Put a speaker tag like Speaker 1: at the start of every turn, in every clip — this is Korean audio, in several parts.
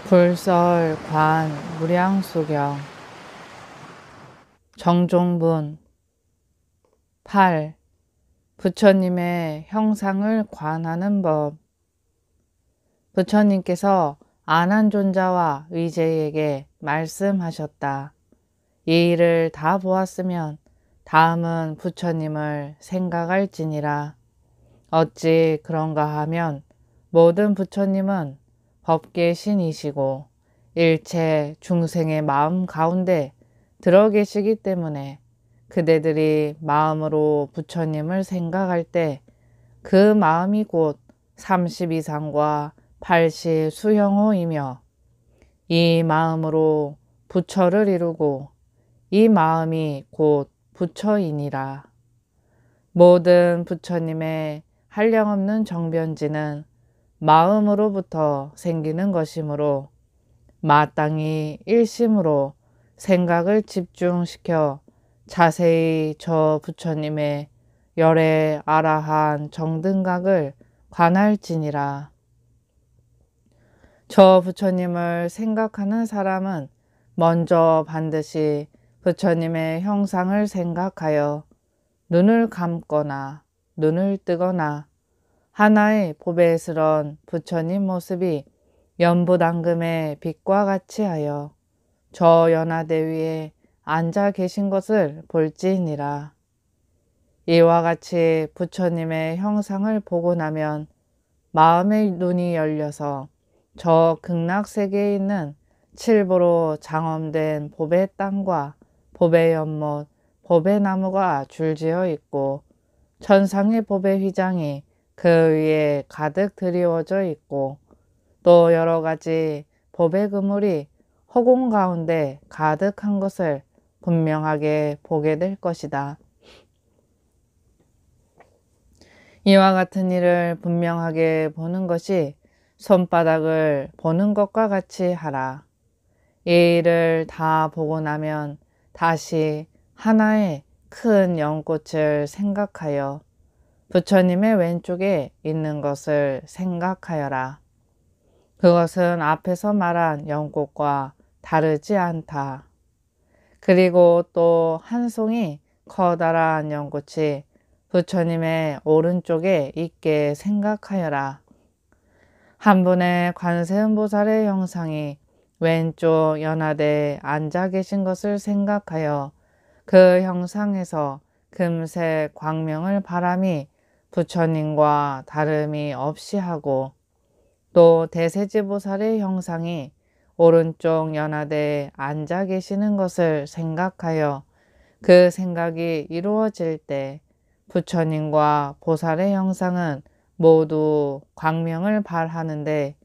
Speaker 1: 불설 관 무량수경 정종분 8. 부처님의 형상을 관하는 법. 부처님께서 아난존자와 의제에게 말씀하셨다. 이 일을 다 보았으면 다음은 부처님을 생각할지니라. 어찌 그런가 하면 모든 부처님은 법계신이시고 일체 중생의 마음 가운데 들어 계시기 때문에 그대들이 마음으로 부처님을 생각할 때 그 마음이 곧 30이상과 80 수형호이며 이 마음으로 부처를 이루고 이 마음이 곧 부처이니라. 모든 부처님의 한량없는 정변지는 마음으로부터 생기는 것이므로 마땅히 일심으로 생각을 집중시켜 자세히 저 부처님의 열애 아라한 정등각을 관할지니라. 저 부처님을 생각하는 사람은 먼저 반드시 부처님의 형상을 생각하여 눈을 감거나 눈을 뜨거나 하나의 보배스런 부처님 모습이 연부당금의 빛과 같이 하여 저 연화대 위에 앉아 계신 것을 볼지니라. 이와 같이 부처님의 형상을 보고 나면 마음의 눈이 열려서 저 극락세계에 있는 칠보로 장엄된 보배 땅과 보배 연못, 보배 나무가 줄지어 있고 천상의 보배 휘장이 그 위에 가득 드리워져 있고 또 여러 가지 보배 그물이 허공 가운데 가득한 것을 분명하게 보게 될 것이다. 이와 같은 일을 분명하게 보는 것이 손바닥을 보는 것과 같이 하라. 이 일을 다 보고 나면 다시 하나의 큰 연꽃을 생각하여 부처님의 왼쪽에 있는 것을 생각하여라. 그것은 앞에서 말한 연꽃과 다르지 않다. 그리고 또 한 송이 커다란 연꽃이 부처님의 오른쪽에 있게 생각하여라. 한 분의 관세음보살의 형상이 왼쪽 연화대에 앉아 계신 것을 생각하여 그 형상에서 금색 광명을 바람이 부처님과 다름이 없이 하고 또 대세지보살의 형상이 오른쪽 연화대에 앉아 계시는 것을 생각하여 그 생각이 이루어질 때 부처님과 보살의 형상은 모두 광명을 발하는데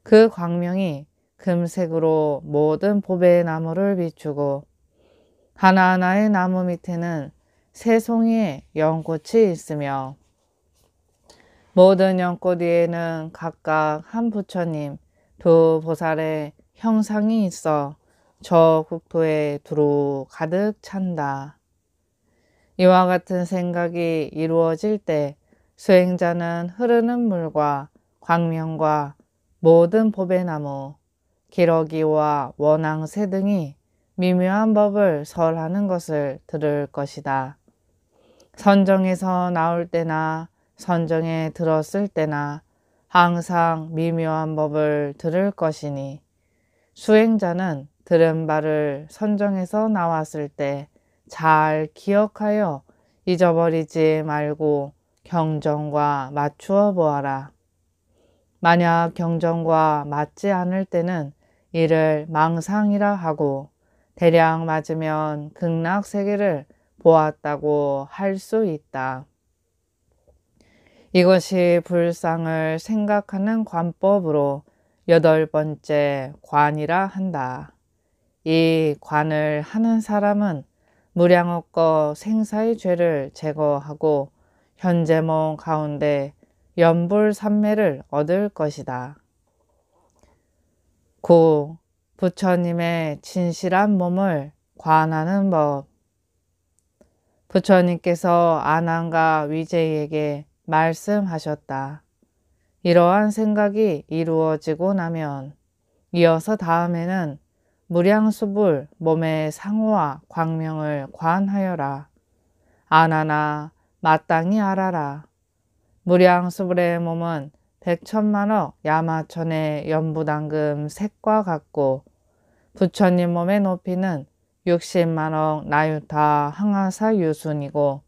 Speaker 1: 그 광명이 금색으로 모든 보배의 나무를 비추고 하나하나의 나무 밑에는 세 송이의 연꽃이 있으며 모든 연꽃 위에는 각각 한 부처님, 두 보살의 형상이 있어 저 국토에 두루 가득 찬다. 이와 같은 생각이 이루어질 때 수행자는 흐르는 물과 광명과 모든 보배나무, 기러기와 원앙새 등이 미묘한 법을 설하는 것을 들을 것이다. 선정에서 나올 때나 선정에 들었을 때나 항상 미묘한 법을 들을 것이니 수행자는 들은 바를 선정에서 나왔을 때 잘 기억하여 잊어버리지 말고 경전과 맞추어 보아라. 만약 경전과 맞지 않을 때는 이를 망상이라 하고 대략 맞으면 극락세계를 보았다고 할 수 있다. 이것이 불상을 생각하는 관법으로 8번째 관이라 한다. 이 관을 하는 사람은 무량업거 생사의 죄를 제거하고 현재몽 가운데 연불삼매를 얻을 것이다. 9. 부처님의 진실한 몸을 관하는 법. 부처님께서 아난과 위제에게 말씀하셨다. 이러한 생각이 이루어지고 나면 이어서 다음에는 무량수불 몸의 상호와 광명을 관하여라. 아나나 마땅히 알아라. 무량수불의 몸은 백천만억 야마천의 연부당금 색과 같고 부처님 몸의 높이는 60만억 나유타 항아사 유순이고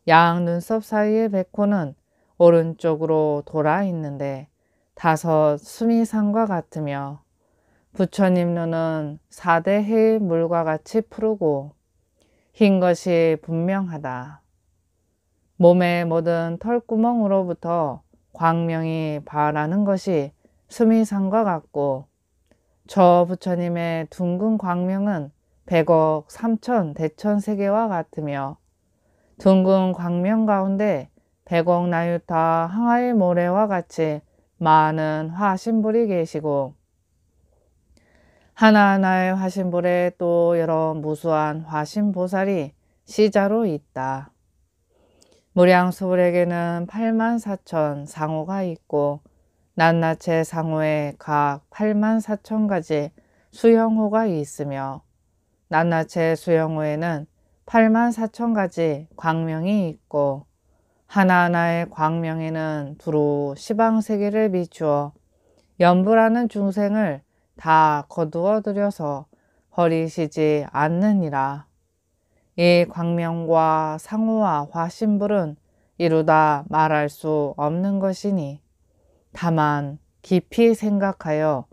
Speaker 1: 양 눈썹 사이의 백호는 오른쪽으로 돌아 있는데 5 수미산과 같으며 부처님 눈은 4대 해의 물과 같이 푸르고 흰 것이 분명하다. 몸의 모든 털구멍으로부터 광명이 발하는 것이 수미산과 같고 저 부처님의 둥근 광명은 100억 3천 대천세계와 같으며 둥근 광명 가운데 100억 나유타 항아의 모래와 같이 많은 화신불이 계시고 하나하나의 화신불에 또 여러 무수한 화신보살이 시자로 있다. 무량수불에게는 8만 4천 상호가 있고 낱낱의 상호에 각 8만 4천 가지 수형호가 있으며 낱낱의 수형호에는 8만 4천 가지 광명이 있고 하나하나의 광명에는 두루 시방세계를 비추어 연불하는 중생을 다 거두어 들여서 버리시지 않느니라. 이 광명과 상호와 화신불은 이루다 말할 수 없는 것이니 다만 깊이 생각하여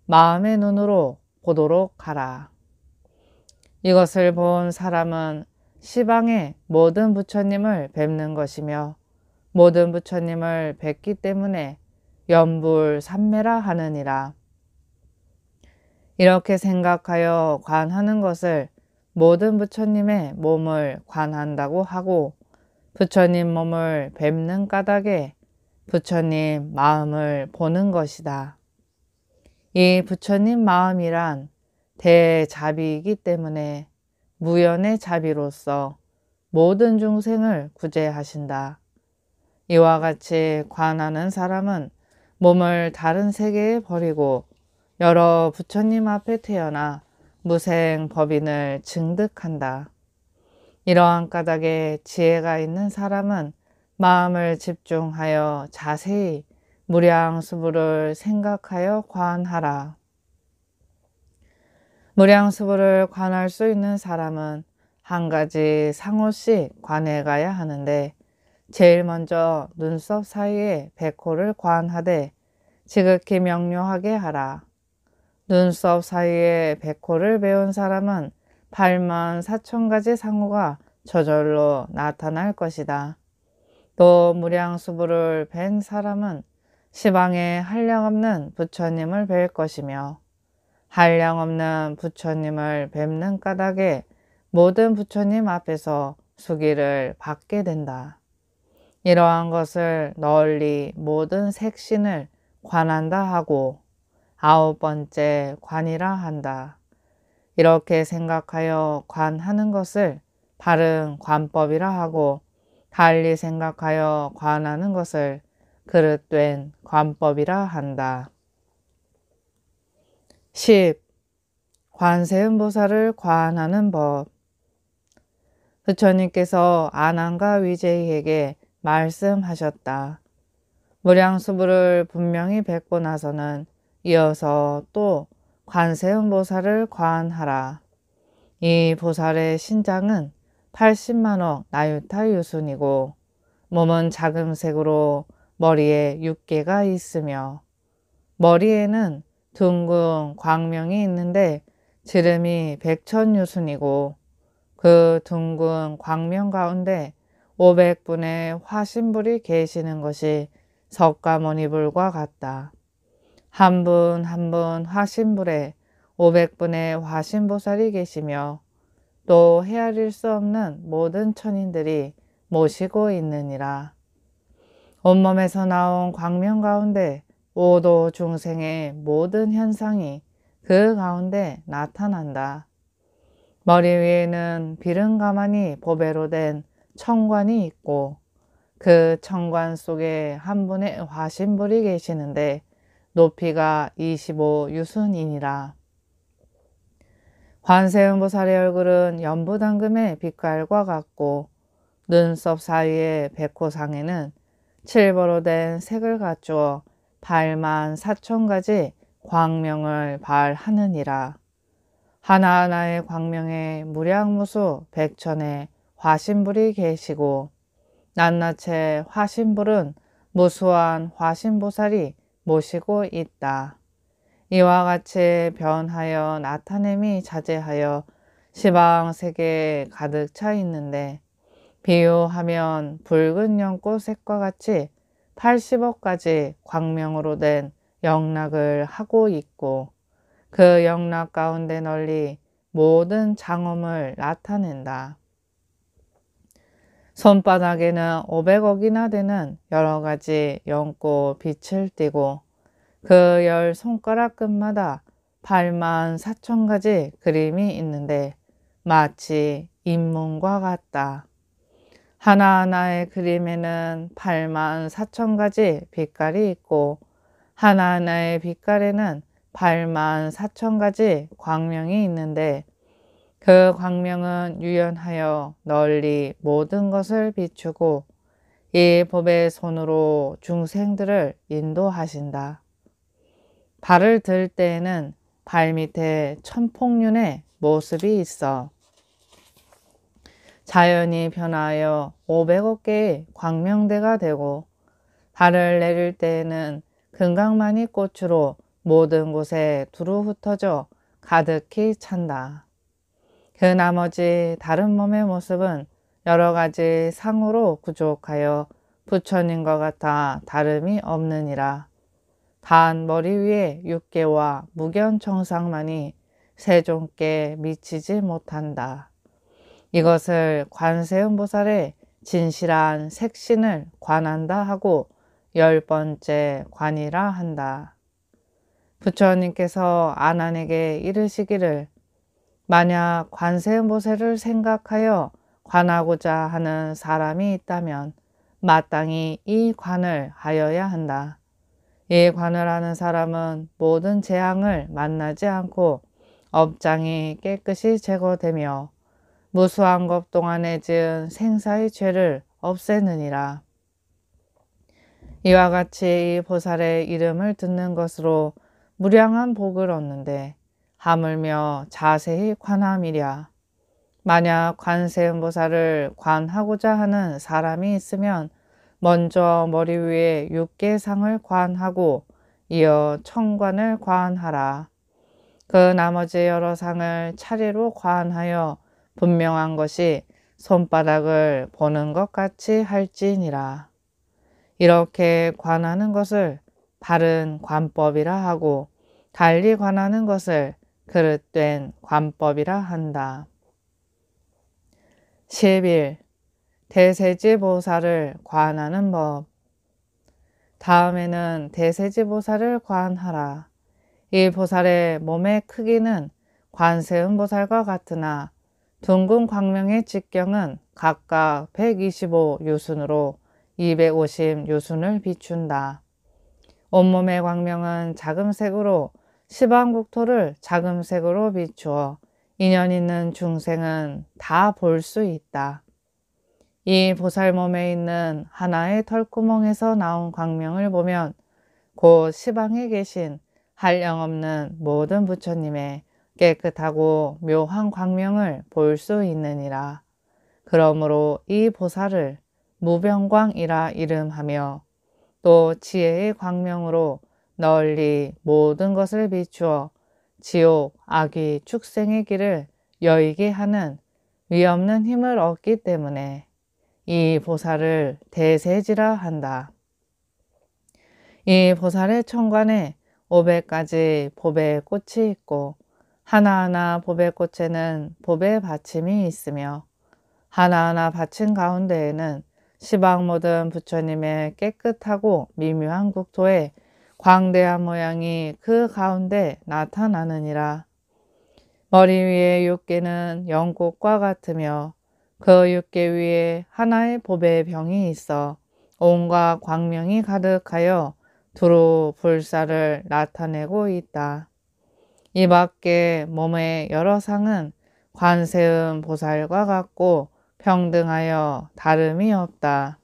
Speaker 1: 마음의 눈으로 보도록 하라. 이것을 본 사람은 시방의 모든 부처님을 뵙는 것이며 모든 부처님을 뵙기 때문에 연불삼매라 하느니라. 이렇게 생각하여 관하는 것을 모든 부처님의 몸을 관한다고 하고 부처님 몸을 뵙는 까닭에 부처님 마음을 보는 것이다. 이 부처님 마음이란 대자비이기 때문에 무연의 자비로서 모든 중생을 구제하신다. 이와 같이 관하는 사람은 몸을 다른 세계에 버리고 여러 부처님 앞에 태어나 무생 법인을 증득한다. 이러한 까닭에 지혜가 있는 사람은 마음을 집중하여 자세히 무량수불을 생각하여 관하라. 무량수불을 관할 수 있는 사람은 한 가지 상호씩 관해 가야 하는데 제일 먼저 눈썹 사이에 백호를 관하되 지극히 명료하게 하라. 눈썹 사이에 백호를 배운 사람은 8만 4천 가지 상호가 저절로 나타날 것이다. 또 무량수불을 뵌 사람은 시방에 한량없는 부처님을 뵐 것이며 한량없는 부처님을 뵙는 까닭에 모든 부처님 앞에서 수기를 받게 된다. 이러한 것을 널리 모든 색신을 관한다 하고 9번째 관이라 한다. 이렇게 생각하여 관하는 것을 바른 관법이라 하고 달리 생각하여 관하는 것을 그릇된 관법이라 한다. 10. 관세음보살을 관하는 법. 부처님께서 아난과 위제이에게 말씀하셨다. 무량수불을 분명히 뵙고 나서는 이어서 또 관세음보살을 관하라. 이 보살의 신장은 80만억 나유타 유순이고 몸은 자금색으로 머리에 6개가 있으며 머리에는 둥근 광명이 있는데 지름이 100천유순이고 그 둥근 광명 가운데 500분의 화신불이 계시는 것이 석가모니불과 같다. 한 분 한 분 화신불에 500분의 화신보살이 계시며 또 헤아릴 수 없는 모든 천인들이 모시고 있느니라. 온몸에서 나온 광명 가운데 오도 중생의 모든 현상이 그 가운데 나타난다. 머리 위에는 비른가마니 보배로 된 청관이 있고 그 청관 속에 한 분의 화신불이 계시는데 높이가 25유순이니라. 관세음보살의 얼굴은 연부당금의 빛깔과 같고 눈썹 사이의 백호상에는 칠보로 된 색을 갖추어 84,000가지 광명을 발하느니라. 하나하나의 광명에 무량무수 백천의 화신불이 계시고 낱낱의 화신불은 무수한 화신보살이 모시고 있다. 이와 같이 변하여 나타냄이 자제하여 시방세계에 가득 차 있는데 비유하면 붉은 연꽃색과 같이 80억 가지 광명으로 된 영락을 하고 있고 그 영락 가운데 널리 모든 장엄을 나타낸다. 손바닥에는 500억이나 되는 여러 가지 연꽃 빛을 띠고 그 10손가락 끝마다 84,000가지 그림이 있는데 마치 인문과 같다. 하나하나의 그림에는 84,000가지 빛깔이 있고 하나하나의 빛깔에는 84,000가지 광명이 있는데 그 광명은 유연하여 널리 모든 것을 비추고 이 법의 손으로 중생들을 인도하신다. 발을 들 때에는 발밑에 천폭륜의 모습이 있어 자연이 변하여 500억 개의 광명대가 되고 발을 내릴 때에는 금강만이 꽃으로 모든 곳에 두루 흩어져 가득히 찬다. 그 나머지 다른 몸의 모습은 여러 가지 상으로 구족하여 부처님과 같아 다름이 없느니라. 단 머리 위에 육계와 무견청상만이 세종께 미치지 못한다. 이것을 관세음보살의 진실한 색신을 관한다 하고 10번째 관이라 한다. 부처님께서 아난에게 이르시기를 만약 관세음보살을 생각하여 관하고자 하는 사람이 있다면 마땅히 이 관을 하여야 한다. 이 관을 하는 사람은 모든 재앙을 만나지 않고 업장이 깨끗이 제거되며 무수한 것 동안에 지은 생사의 죄를 없애느니라. 이와 같이 이 보살의 이름을 듣는 것으로 무량한 복을 얻는데 하물며 자세히 관함이랴. 만약 관세음보살을 관하고자 하는 사람이 있으면 먼저 머리 위에 6개상을 관하고 이어 천관을 관하라. 그 나머지 여러 상을 차례로 관하여 분명한 것이 손바닥을 보는 것 같이 할지니라. 이렇게 관하는 것을 바른 관법이라 하고 달리 관하는 것을 그릇된 관법이라 한다. 11. 대세지보살을 관하는 법. 다음에는 대세지보살을 관하라. 이 보살의 몸의 크기는 관세음보살과 같으나 둥근 광명의 직경은 각각 125유순으로 250유순을 비춘다. 온몸의 광명은 자금색으로 시방국토를 자금색으로 비추어 인연 있는 중생은 다 볼 수 있다. 이 보살 몸에 있는 하나의 털구멍에서 나온 광명을 보면 곧 시방에 계신 한량없는 모든 부처님의 깨끗하고 묘한 광명을 볼 수 있느니라. 그러므로 이 보살을 무병광이라 이름하며 또 지혜의 광명으로 널리 모든 것을 비추어 지옥, 악의, 축생의 길을 여의게 하는 위없는 힘을 얻기 때문에 이 보살을 대세지라 한다. 이 보살의 천관에 500가지 법의 꽃이 있고 하나하나 법의 꽃에는 법의 받침이 있으며 하나하나 받침 가운데에는 시방 모든 부처님의 깨끗하고 미묘한 국토에 광대한 모양이 그 가운데 나타나느니라. 머리 위에 6개는 연꽃과 같으며 그 6개 위에 하나의 법의 병이 있어 온갖 광명이 가득하여 두루 불사를 나타내고 있다. 이 밖에 몸의 여러 상은 관세음 보살과 같고 평등하여 다름이 없다.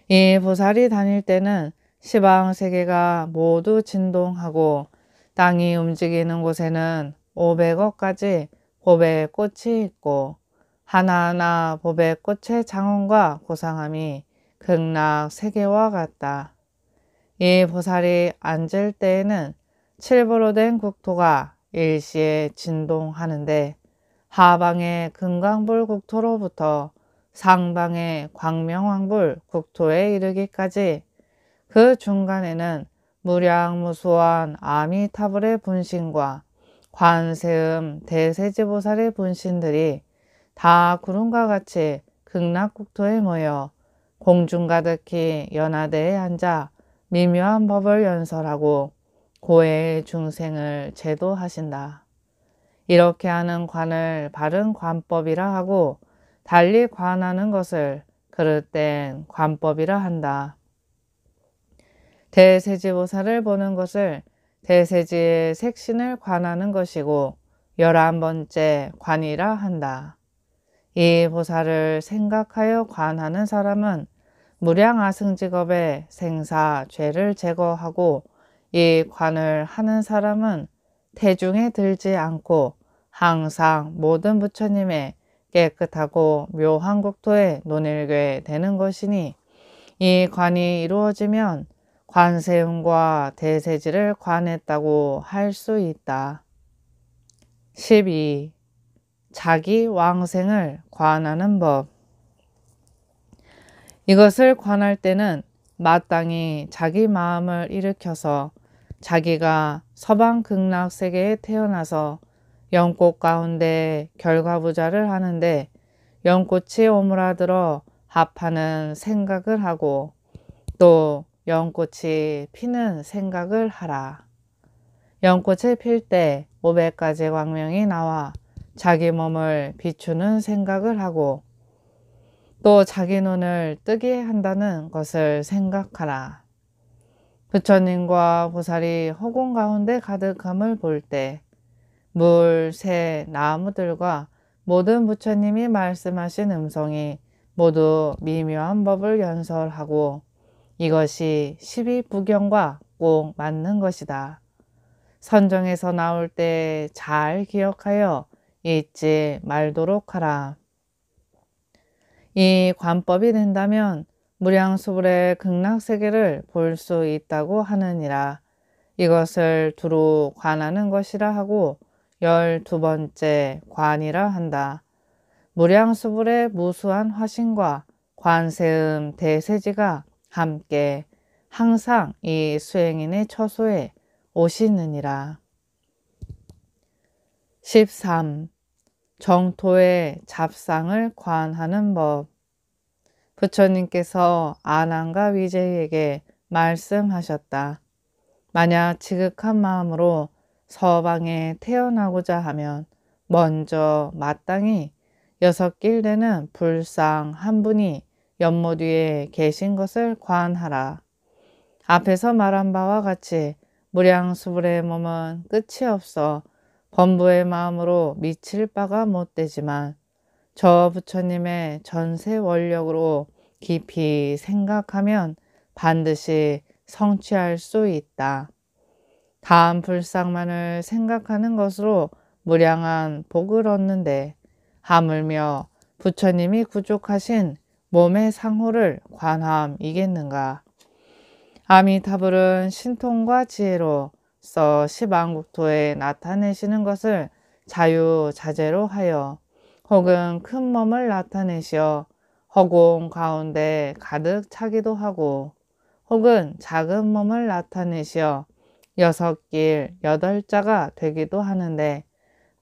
Speaker 1: 이 보살이 다닐 때는 시방세계가 모두 진동하고 땅이 움직이는 곳에는 500억까지 보배의 꽃이 있고 하나하나 보배의 꽃의 장엄과 고상함이 극락세계와 같다. 이 보살이 앉을 때에는 칠보로 된 국토가 일시에 진동하는데 하방의 금강불 국토로부터 상방의 광명왕불 국토에 이르기까지 그 중간에는 무량무수한 아미타불의 분신과 관세음 대세지보살의 분신들이 다 구름과 같이 극락국토에 모여 공중 가득히 연화대에 앉아 미묘한 법을 연설하고 고해의 중생을 제도하신다. 이렇게 하는 관을 바른 관법이라 하고 달리 관하는 것을 그릇된 관법이라 한다. 대세지보살을 보는 것을 대세지의 색신을 관하는 것이고 11번째 관이라 한다. 이 보살을 생각하여 관하는 사람은 무량아승직업의 생사 죄를 제거하고 이 관을 하는 사람은 태중에 들지 않고 항상 모든 부처님의 깨끗하고 묘한 국토에 논일게 되는 것이니 이 관이 이루어지면 관세음과 대세지를 관했다고 할 수 있다. 12. 자기 왕생을 관하는 법. 이것을 관할 때는 마땅히 자기 마음을 일으켜서 자기가 서방 극락세계에 태어나서 연꽃 가운데 결과부자를 하는데 연꽃이 오므라들어 합하는 생각을 하고 또 연꽃이 피는 생각을 하라. 연꽃이 필 때 500가지 광명이 나와 자기 몸을 비추는 생각을 하고 또 자기 눈을 뜨게 한다는 것을 생각하라. 부처님과 보살이 허공 가운데 가득함을 볼 때 물, 새, 나무들과 모든 부처님이 말씀하신 음성이 모두 미묘한 법을 연설하고 이것이 12부경과 꼭 맞는 것이다. 선정에서 나올 때 잘 기억하여 잊지 말도록 하라. 이 관법이 된다면 무량수불의 극락세계를 볼 수 있다고 하느니라. 이것을 두루 관하는 것이라 하고 12번째 관이라 한다. 무량수불의 무수한 화신과 관세음 대세지가 함께 항상 이 수행인의 처소에 오시느니라. 13. 정토의 잡상을 관하는 법. 부처님께서 아난과 위제에게 말씀하셨다. 만약 지극한 마음으로 서방에 태어나고자 하면 먼저 마땅히 6길 되는 불상 한 분이 연못 위에 계신 것을 관하라. 앞에서 말한 바와 같이 무량수불의 몸은 끝이 없어 범부의 마음으로 미칠 바가 못 되지만 저 부처님의 전세 원력으로 깊이 생각하면 반드시 성취할 수 있다. 다음 불상만을 생각하는 것으로 무량한 복을 얻는데 하물며 부처님이 구족하신 몸의 상호를 관함이겠는가. 아미타불은 신통과 지혜로 써 시방국토에 나타내시는 것을 자유자재로 하여 혹은 큰 몸을 나타내시어 허공 가운데 가득 차기도 하고 혹은 작은 몸을 나타내시어 6길 8자가 되기도 하는데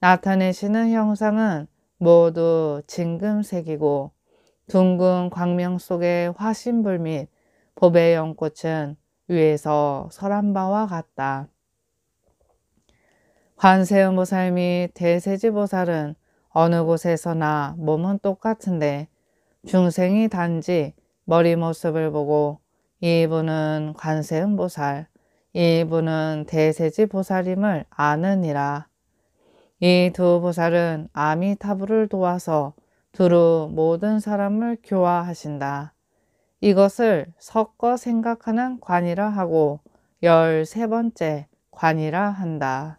Speaker 1: 나타내시는 형상은 모두 진금색이고 둥근 광명 속의 화신불 및 보배 연꽃은 위에서 설한 바와 같다. 관세음보살 및 대세지보살은 어느 곳에서나 몸은 똑같은데 중생이 단지 머리 모습을 보고 이분은 관세음보살, 이분은 대세지보살임을 아느니라. 이 두 보살은 아미타불을 도와서 두루 모든 사람을 교화하신다. 이것을 섞어 생각하는 관이라 하고 13번째 관이라 한다.